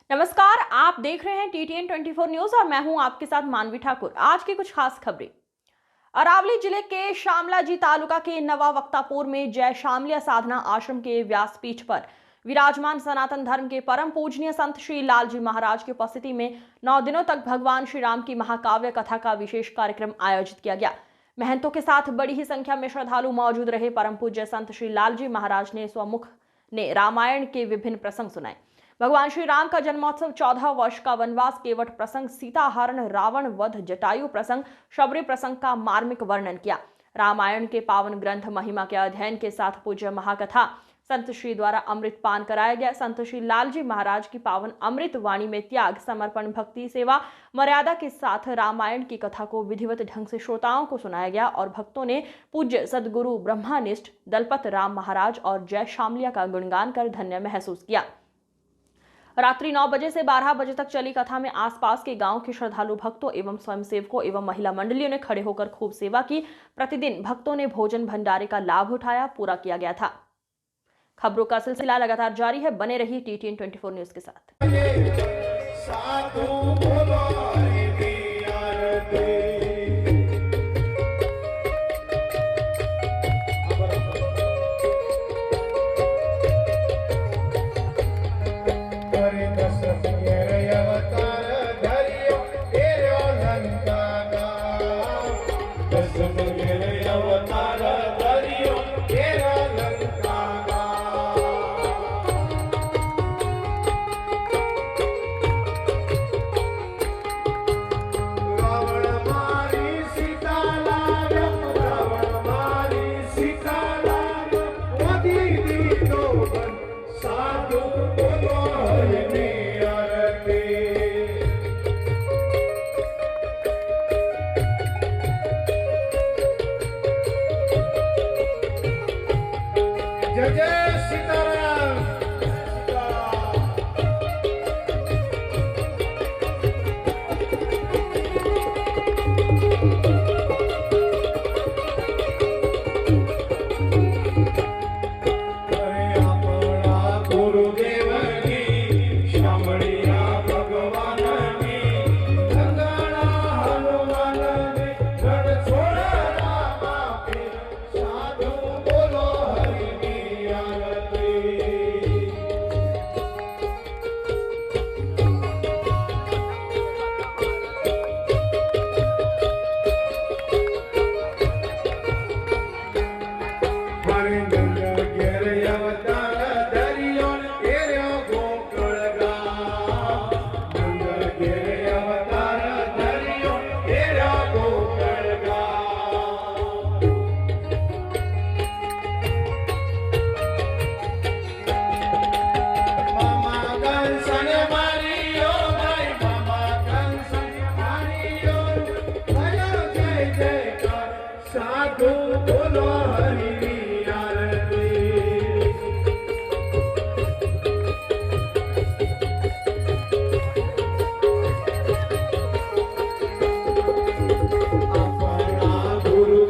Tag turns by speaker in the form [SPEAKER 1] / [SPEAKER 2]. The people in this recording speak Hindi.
[SPEAKER 1] नमस्कार, आप देख रहे हैं TTN 24 न्यूज और मैं हूं आपके साथ मानवी ठाकुर। आज की कुछ खास खबरें। अरावली जिले के शामलाजी तालुका के नवा वक्तापुर में जय शामलिया साधना आश्रम के व्यासपीठ पर विराजमान सनातन धर्म के परम पूजनीय संत श्री लालजी महाराज की उपस्थिति में 9 दिनों तक भगवान श्री राम की महाकाव्य कथा का विशेष कार्यक्रम आयोजित किया गया। महंतों के साथ बड़ी ही संख्या में श्रद्धालु मौजूद रहे। परम पूज्य संत श्री लालजी महाराज ने स्वमुख ने रामायण के विभिन्न प्रसंग सुनाए। भगवान श्री राम का जन्मोत्सव, 14 वर्ष का वनवास, केवट प्रसंग, सीता हरण, रावण वध, जटायु प्रसंग, शबरी प्रसंग का मार्मिक वर्णन किया। रामायण के पावन ग्रंथ महिमा के अध्ययन के साथ पूज्य महाकथा संत श्री द्वारा अमृत पान कराया गया। संत श्री लालजी महाराज की पावन अमृत वाणी में त्याग, समर्पण, भक्ति, सेवा, मर्यादा के साथ रामायण की कथा को विधिवत ढंग से श्रोताओं को सुनाया गया और भक्तों ने पूज्य सदगुरु ब्रह्मानिष्ठ दलपत राम महाराज और जय शामलिया का गुणगान कर धन्य महसूस किया। रात्रि 9 बजे से 12 बजे तक चली कथा में आसपास के गांव के श्रद्धालु भक्तों एवं स्वयंसेवकों एवं महिला मंडलियों ने खड़े होकर खूब सेवा की। प्रतिदिन भक्तों ने भोजन भंडारे का लाभ उठाया, पूरा किया गया था। खबरों का सिलसिला लगातार जारी है, बने रहिए TTN 24 न्यूज के साथ।
[SPEAKER 2] जय जय सीताराम। गुरुदेव की शामलिया भगवान की गंगना हनुमान ने गढ़ छोड़ा रामा फिर साधु बोलो हरि की आरती। हरि गंगा घेर अवतार धरियो घेरो गोकुल गाँव। गंगा घेर अवतार धरियो घेरो गोकुल गाँव। मामा कंसन मारियो भाई, मामा कंसन मारियो, भयो जय जयकार, साधु बोलो हरि की आरती। अपना गुरु